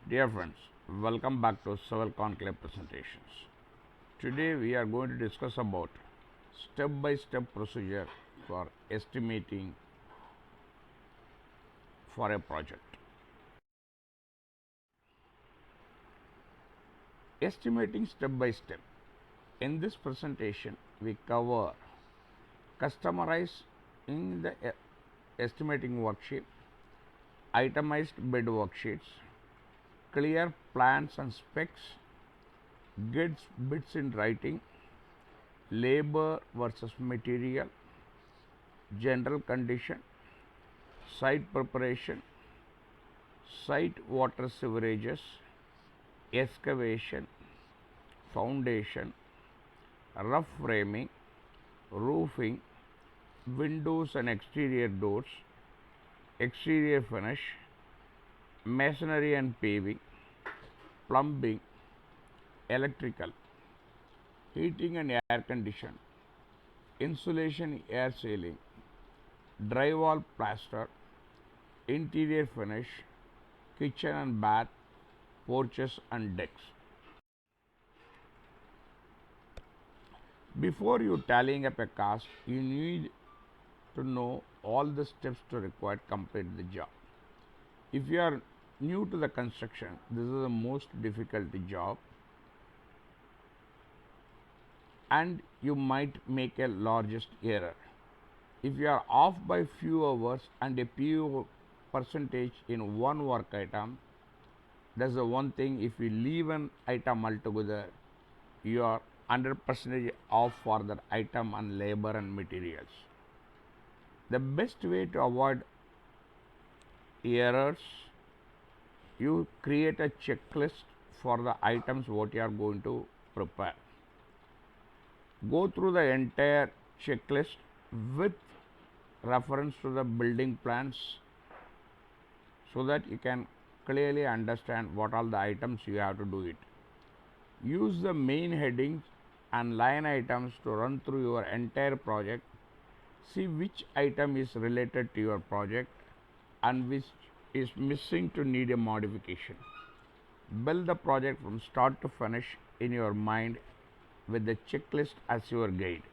Dear friends, welcome back to Civil Conclave presentations. Today we are going to discuss about step-by-step procedure for estimating for a project. Estimating step by step. In this presentation, we cover customizing the estimating worksheet, itemized bid worksheets, clear plans and specs, gets bids in writing, labor versus material, general condition, site preparation, site water severages, excavation, foundation, rough framing, roofing, windows and exterior doors, exterior finish, masonry and paving, plumbing, electrical, heating and air condition, insulation air sealing, drywall plaster, interior finish, kitchen and bath, porches and decks. Before you tallying up a cost, you need to know all the steps to required to complete the job. If you are new to the construction, this is the most difficult job and you might make a largest error. If you are off by few hours and a few percentage in one work item, that's the one thing. If you leave an item altogether, you are 100% off for that item and labor and materials. The best way to avoid errors, you create a checklist for the items what you are going to prepare. Go through the entire checklist with reference to the building plans so that you can clearly understand what all the items you have to do it. Use the main headings and line items to run through your entire project. See which item is related to your project and which is missing to need a modification. Build the project from start to finish in your mind with the checklist as your guide.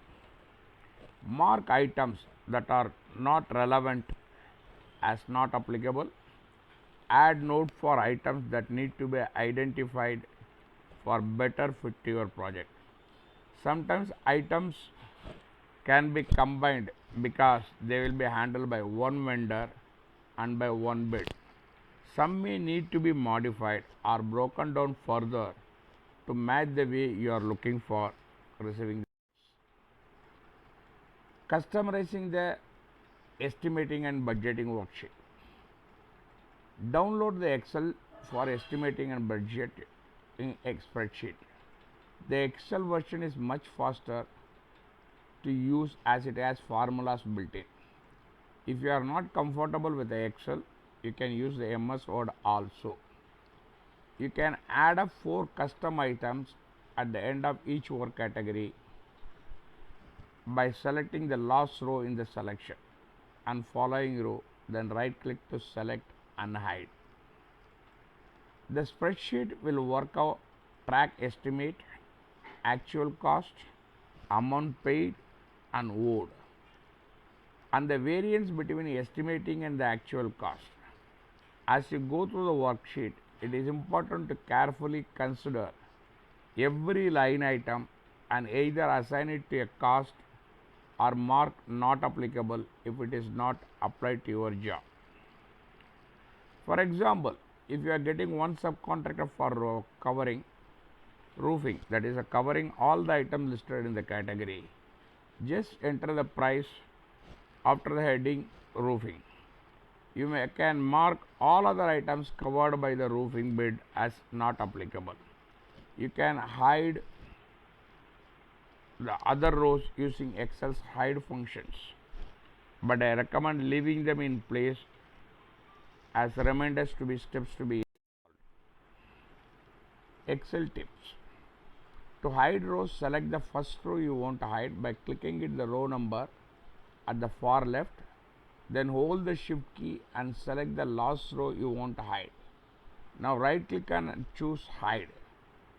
Mark items that are not relevant as not applicable. Add note for items that need to be identified for better fit to your project. Sometimes items can be combined because they will be handled by one vendor and by one bid. Some may need to be modified or broken down further to match the way you are looking for receiving. Customizing the estimating and budgeting worksheet. Download the Excel for estimating and budgeting spreadsheet. The Excel version is much faster to use as it has formulas built in. If you are not comfortable with the Excel, you can use the MS Word also. You can add up 4 custom items at the end of each work category by selecting the last row in the selection and following row, then right click to select and hide. The spreadsheet will work out track estimate, actual cost, amount paid and owed, and the variance between estimating and the actual cost. As you go through the worksheet, it is important to carefully consider every line item and either assign it to a cost or mark not applicable if it is not applied to your job. For example, if you are getting one subcontractor for covering roofing, that is covering all the items listed in the category, just enter the price after the heading roofing. You can mark all other items covered by the roofing bid as not applicable. You can hide the other rows using Excel's hide functions, but I recommend leaving them in place as reminders to be steps to be. Excel tips. To hide rows, select the first row you want to hide by clicking it the row number at the far left, then hold the shift key and select the last row you want to hide. Now right click and choose hide.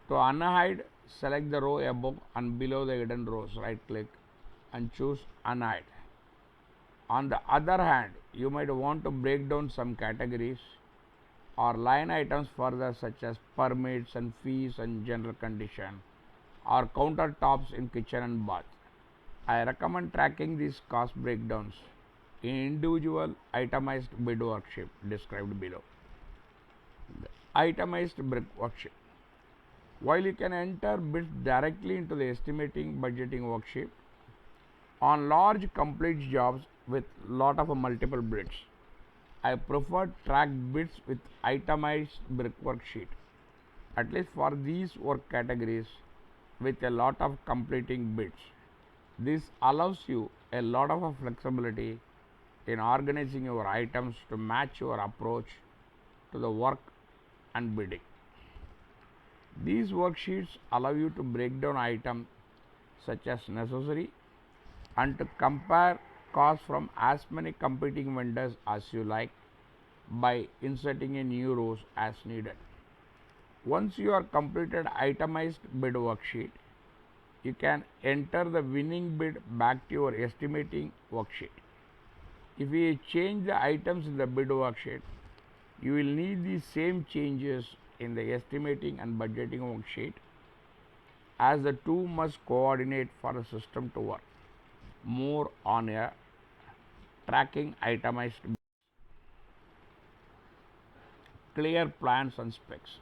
To unhide, select the row above and below the hidden rows. Right click and choose unhide. On the other hand, you might want to break down some categories or line items further, such as permits and fees and general condition, or countertops in kitchen and bath. I recommend tracking these cost breakdowns in individual itemized bid worksheet described below. The itemized bid worksheet. While you can enter bids directly into the estimating budgeting worksheet, on large complete jobs with lot of multiple bids, I prefer track bids with itemized bid worksheet, at least for these work categories with a lot of completing bids. This allows you a lot of flexibility in organizing your items to match your approach to the work and bidding. These worksheets allow you to break down items such as necessary and to compare costs from as many competing vendors as you like by inserting a new rows as needed. Once you are completed itemized bid worksheet, you can enter the winning bid back to your estimating worksheet. If you change the items in the bid worksheet, you will need the same changes in the estimating and budgeting worksheet, as the two must coordinate for the system to work. More on a tracking itemized bids. Clear plans and specs.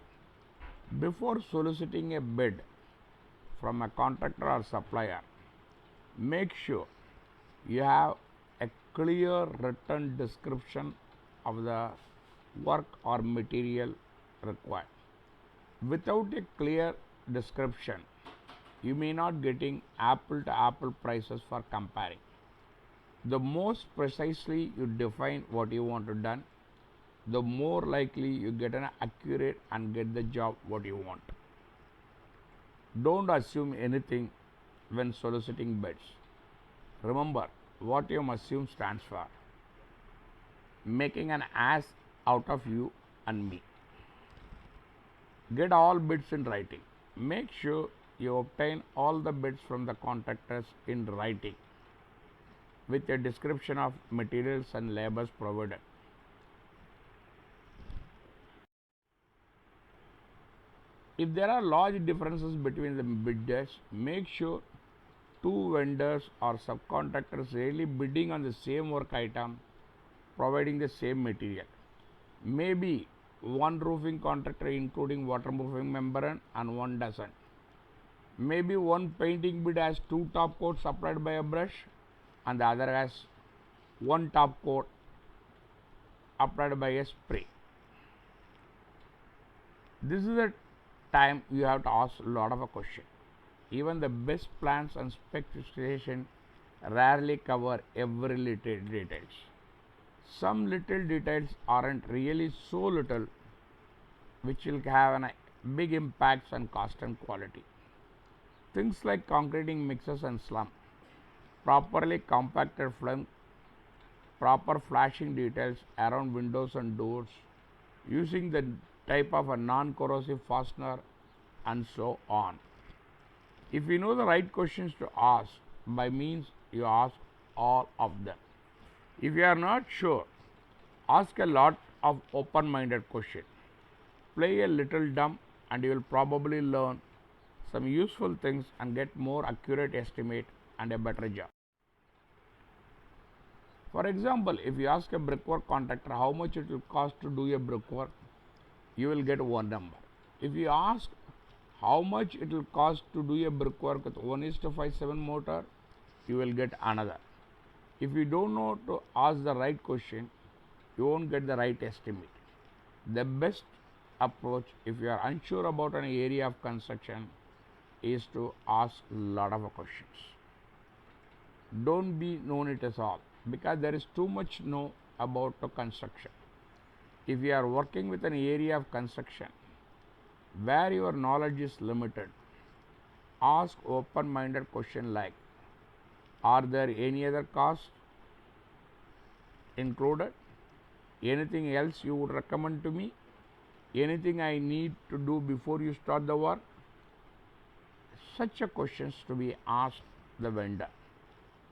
Before soliciting a bid from a contractor or supplier, make sure you have a clear written description of the work or material required. Without a clear description, you may not getting apple to apple prices for comparing. The most precisely you define what you want to done, the more likely you get an accurate and get the job what you want. Don't assume anything when soliciting bids. Remember what you assume stands for: making an ass out of you and me. Get all bids in writing. Make sure you obtain all the bids from the contractors in writing with a description of materials and labors provided. If there are large differences between the bidders, make sure two vendors or subcontractors really bidding on the same work item, providing the same material. Maybe one roofing contractor including waterproofing membrane and one doesn't. Maybe one painting bid has two top coats applied by a brush and the other has one top coat applied by a spray. This is the time you have to ask a lot of a question. Even the best plans and specification rarely cover every little details. Some little details aren't really so little, which will have a big impacts on cost and quality. Things like concreting mixes and slump, properly compacted flame, proper flashing details around windows and doors, using the type of a non-corrosive fastener, and so on. If you know the right questions to ask, by means you ask all of them. If you are not sure, ask a lot of open-minded questions. Play a little dumb and you will probably learn some useful things and get more accurate estimate and a better job. For example, if you ask a brickwork contractor how much it will cost to do a brickwork, you will get one number. If you ask how much it will cost to do a brickwork with 1:57 motor, you will get another. If you don't know to ask the right question, you won't get the right estimate. The best approach, if you are unsure about an area of construction, is to ask a lot of questions. Don't be known it as all, because there is too much know about the construction. If you are working with an area of construction where your knowledge is limited, ask open-minded question like, are there any other costs included? Anything else you would recommend to me? Anything I need to do before you start the work? Such a questions to be asked the vendor.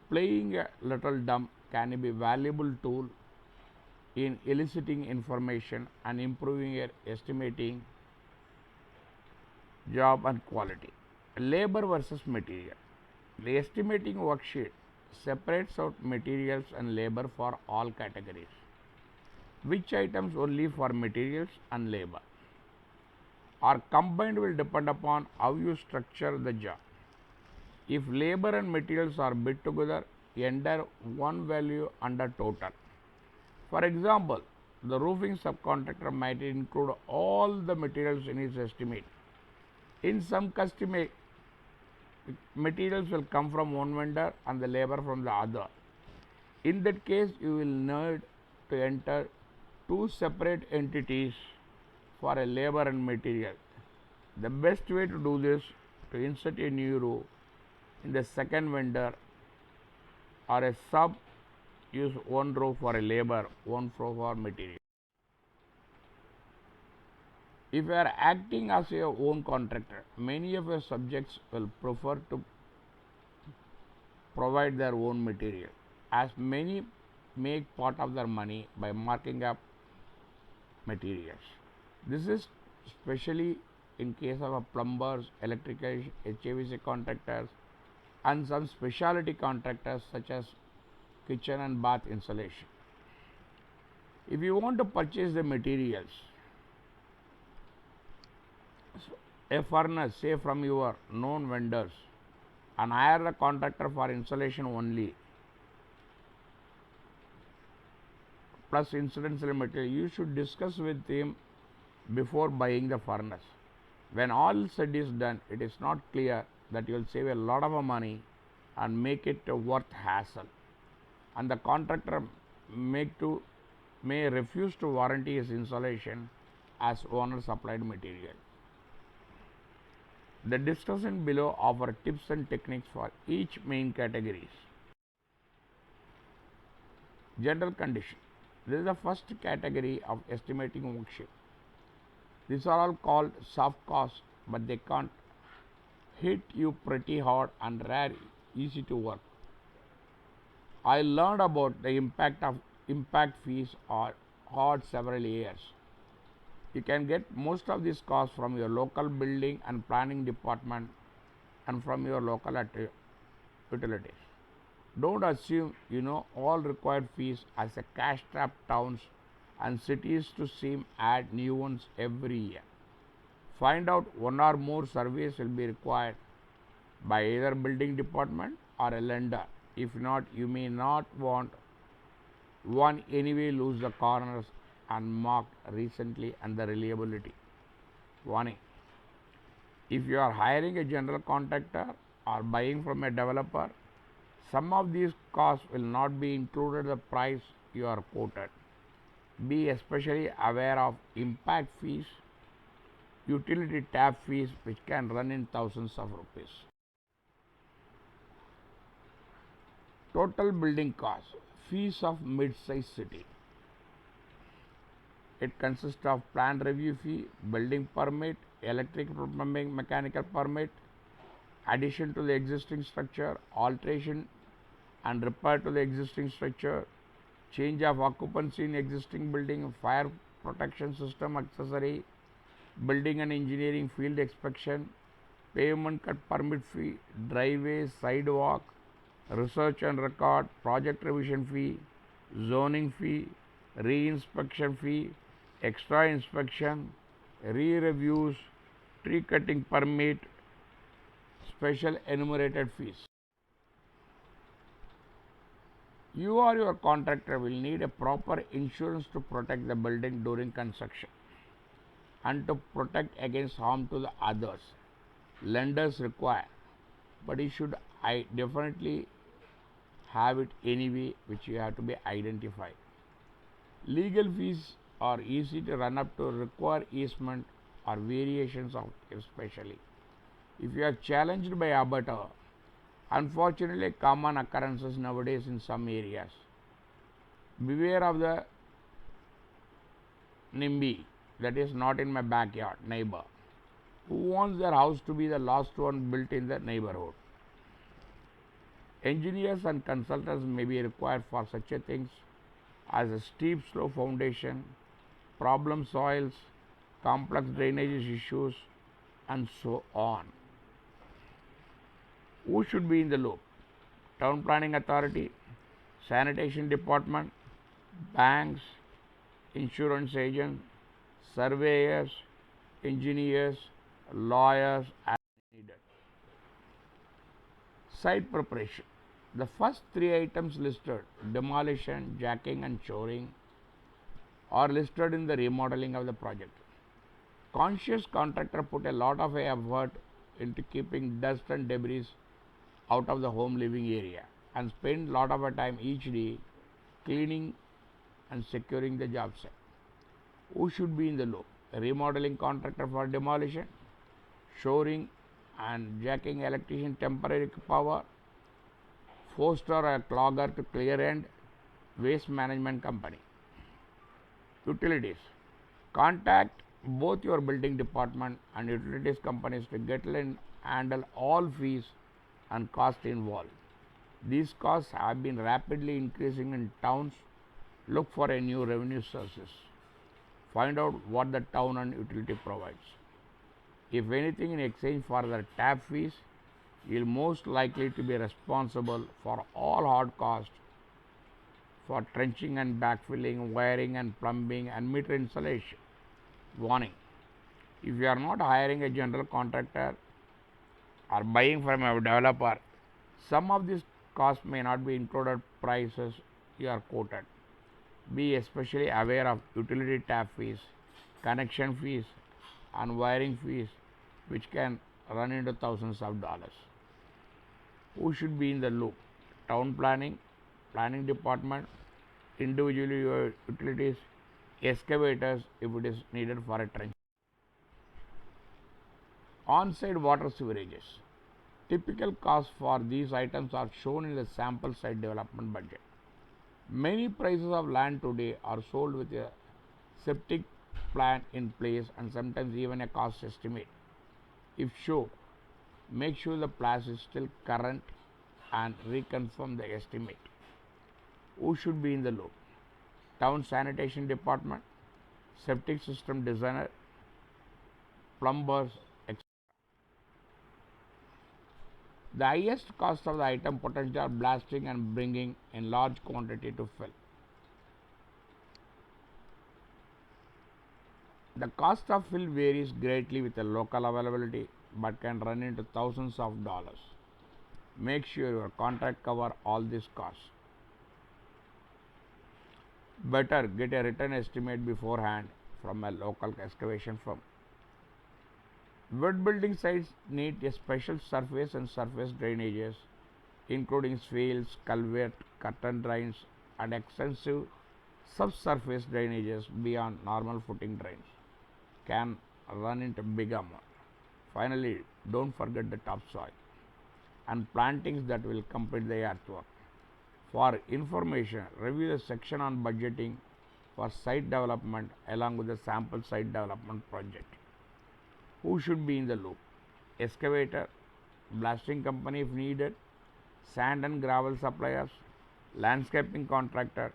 Playing a little dumb can be a valuable tool in eliciting information and improving your estimating job and quality. Labor versus material. The estimating worksheet separates out materials and labor for all categories. Which items only for materials and labor are combined will depend upon how you structure the job. If labor and materials are bid together, enter one value under total. For example, the roofing subcontractor might include all the materials in his estimate. In some custom materials will come from one vendor and the labor from the other. In that case, you will need to enter two separate entities for a labor and material. The best way to do this to insert a new row in the second vendor or a sub, use one row for a labor, one row for material. If you are acting as your own contractor, many of your subjects will prefer to provide their own material, as many make part of their money by marking up materials. This is especially in case of plumbers, electrical, HVAC contractors, and some specialty contractors such as kitchen and bath insulation. If you want to purchase the materials, a furnace, say from your known vendors, and hire a contractor for installation only, plus incidental material, you should discuss with him before buying the furnace. When all said is done, it is not clear that you will save a lot of money and make it worth hassle, and the contractor may refuse to warranty his installation as owner supplied material. The discussion below offer tips and techniques for each main categories. General condition. This is the first category of estimating worksheet. These are all called soft costs, but they can't hit you pretty hard and rare easy to work. I learned about the impact fees or hard several years. You can get most of these costs from your local building and planning department and from your local utilities. Don't assume you know all required fees, as a cash strapped towns and cities to seem add new ones every year. Find out one or more surveys will be required by either building department or a lender. If not, you may not want one anyway, lose the corners and marked recently and the reliability. Warning: if you are hiring a general contractor or buying from a developer, some of these costs will not be included in the price you are quoted. Be especially aware of impact fees, utility tap fees, which can run in thousands of rupees. Total building costs. Fees of mid-sized city. It consists of plan review fee, building permit, electric plumbing mechanical permit, addition to the existing structure, alteration and repair to the existing structure, change of occupancy in existing building, fire protection system accessory, building and engineering field inspection, pavement cut permit fee, driveway, sidewalk, research and record, project revision fee, zoning fee, re-inspection fee, extra inspection, re-reviews, tree cutting permit, special enumerated fees. You or your contractor will need a proper insurance to protect the building during construction and to protect against harm to the others. Lenders require, but you should definitely have it anyway, which you have to be identified. Legal fees are easy to run up to require easement or variations of, especially if you are challenged by abator. Unfortunately, common occurrences nowadays in some areas. Beware of the NIMBY, that is not in my backyard, neighbor, who wants their house to be the last one built in the neighborhood. Engineers and consultants may be required for such a things as a steep slope foundation, problem soils, complex drainage issues, and so on. Who should be in the loop? Town Planning Authority, Sanitation Department, banks, insurance agents, surveyors, engineers, lawyers as needed. Site preparation. The first three items listed, demolition, jacking, and shoring, are listed in the remodeling of the project. Conscious contractor put a lot of effort into keeping dust and debris out of the home living area and spend a lot of time each day cleaning and securing the job site. Who should be in the loop? A remodeling contractor for demolition, shoring and jacking electrician temporary power, foster a clogger to clear end, waste management company. Utilities. Contact both your building department and utilities companies to get and handle all fees and costs involved. These costs have been rapidly increasing in towns. Look for a new revenue sources. Find out what the town and utility provides. If anything in exchange for the tap fees, you will most likely to be responsible for all hard costs for trenching and backfilling, wiring and plumbing and meter installation. Warning: if you are not hiring a general contractor or buying from a developer, some of these costs may not be included prices you are quoted. Be especially aware of utility tap fees, connection fees, and wiring fees, which can run into thousands of dollars. Who should be in the loop? Town planning, planning department, individual utilities, excavators if it is needed for a trench. On-site water severages. Typical costs for these items are shown in the sample site development budget. Many prices of land today are sold with a septic plan in place and sometimes even a cost estimate. If so, make sure the plan is still current and reconfirm the estimate. Who should be in the loop? Town sanitation department, septic system designer, plumbers, etc. The highest cost of the item potential blasting and bringing in large quantity to fill. The cost of fill varies greatly with the local availability but can run into thousands of dollars. Make sure your contract cover all these costs. Better get a written estimate beforehand from a local excavation firm. Wet building sites need a special surface and surface drainages, including swales, culvert, curtain drains, and extensive subsurface drainages beyond normal footing drains. Can run into big amount. Finally, don't forget the topsoil and plantings that will complete the earthwork. For information, review the section on budgeting for site development along with the sample site development project. Who should be in the loop? Excavator, blasting company if needed, sand and gravel suppliers, landscaping contractor,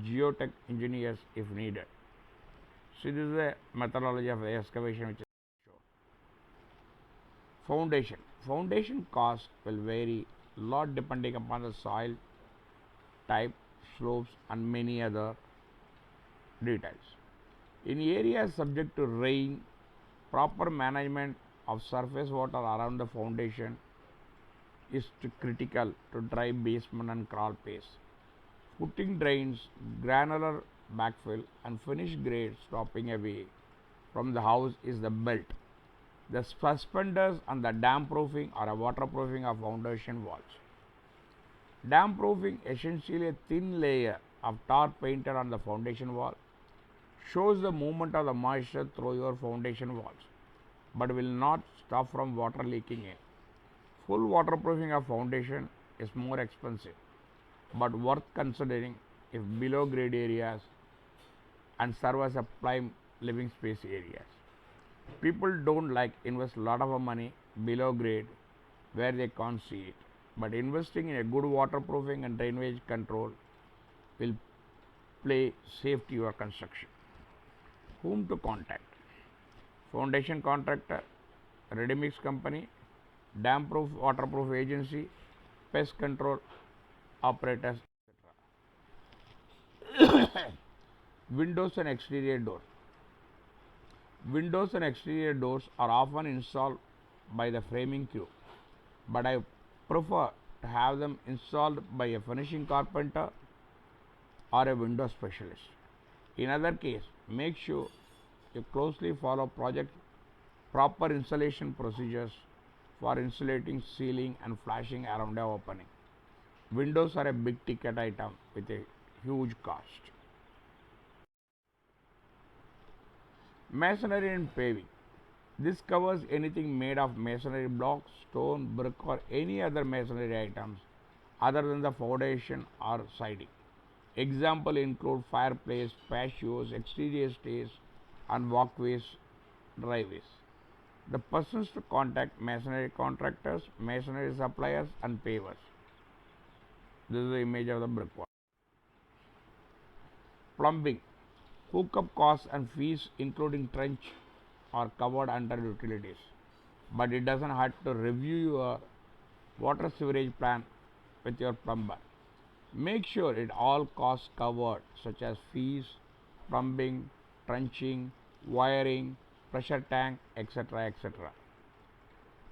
geotech engineers if needed. So this is the methodology of the excavation which is shown. Foundation. Foundation cost will vary a lot depending upon the soil type, slopes and many other details. In areas subject to rain, proper management of surface water around the foundation is critical to dry basement and crawl space. Footing drains, granular backfill and finished grade stopping away from the house is the belt. The suspenders and the damp proofing or a waterproofing of foundation walls. Damp proofing, essentially a thin layer of tar painted on the foundation wall, shows the movement of the moisture through your foundation walls but will not stop from water leaking in. Full waterproofing of foundation is more expensive but worth considering if below grade areas and serve as a prime living space areas. People don't like invest a lot of money below grade where they can't see it. But investing in a good waterproofing and drainage control will play safe to your construction. Whom to contact? Foundation contractor, ready mix company, dam proof, waterproof agency, pest control operators, etc. Windows and exterior doors. Windows and exterior doors are often installed by the framing crew, but I prefer to have them installed by a finishing carpenter or a window specialist. In other case, make sure you closely follow project proper installation procedures for insulating ceiling and flashing around a opening. Windows are a big ticket item with a huge cost. Masonry and paving. This covers anything made of masonry blocks, stone, brick, or any other masonry items other than the foundation or siding. Example include fireplace, patios, exterior stairs, and walkways, driveways. The persons to contact: masonry contractors, masonry suppliers, and pavers. This is the image of the brickwork. Plumbing. Hookup costs and fees including trench are covered under utilities, but it doesn't hurt to review your water sewerage plan with your plumber. Make sure it all costs covered such as fees, plumbing, trenching, wiring, pressure tank, etc. etc.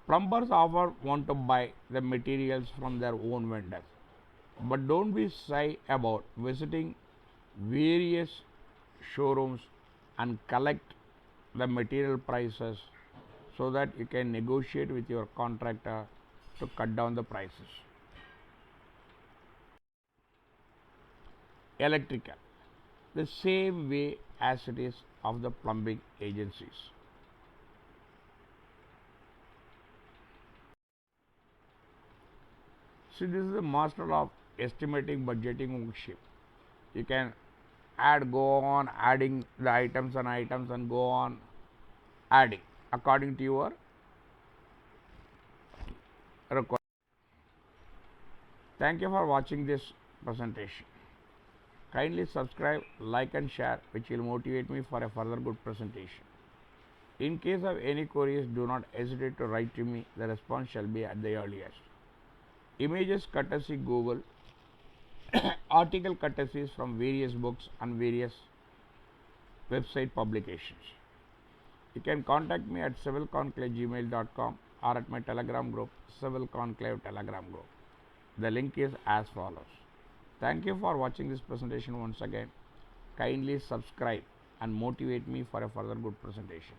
Plumbers often want to buy the materials from their own vendors, but don't be shy about visiting various showrooms and collect the material prices so that you can negotiate with your contractor to cut down the prices. Electrical, the same way as it is of the plumbing agencies. See, this is the master of estimating budgeting worksheet. You can go on adding the items and go on adding according to your requirement. Thank you for watching this presentation. Kindly subscribe, like and share, which will motivate me for a further good presentation. In case of any queries, do not hesitate to write to me. The response shall be at the earliest. Images courtesy Google, article courtesies from various books and various website publications. You can contact me at civilconclave@gmail.com or at my Telegram group, Civil Conclave Telegram group. The link is as follows. Thank you for watching this presentation once again. Kindly subscribe and motivate me for a further good presentation.